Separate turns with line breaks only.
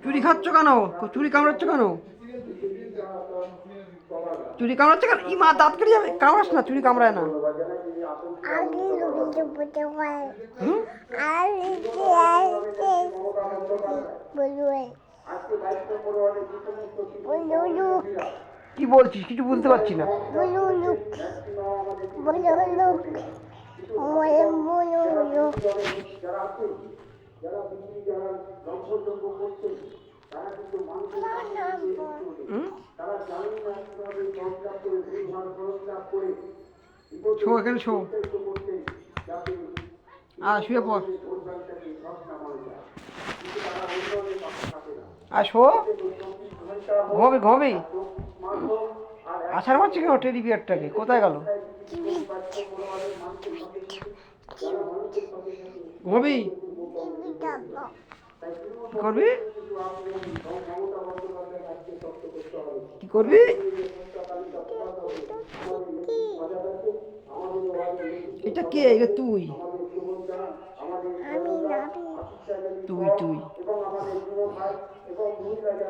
চুরি খাচ্ছ কেন? চুরি কামড়াচ্ছ কেন? চুরি কামড়াচ্ছে কেন? মা দাঁত কেটে যাবে, কামড়াস না, চুরি কামড়ায় না। হুম? কি বলছিস? কিছু বুঝতে পারছি না। হুম? শো এখানে, শো। শুয়ে পড়। শো। ঘুমাবি ঘুমাবি। আছাড় মারছি কেন টেডি বিয়ারটাকে? কোথায় গেল? ঘুমাবি? কি করবি? কি করবি? এটা কে? এটা তুই? তুই তুই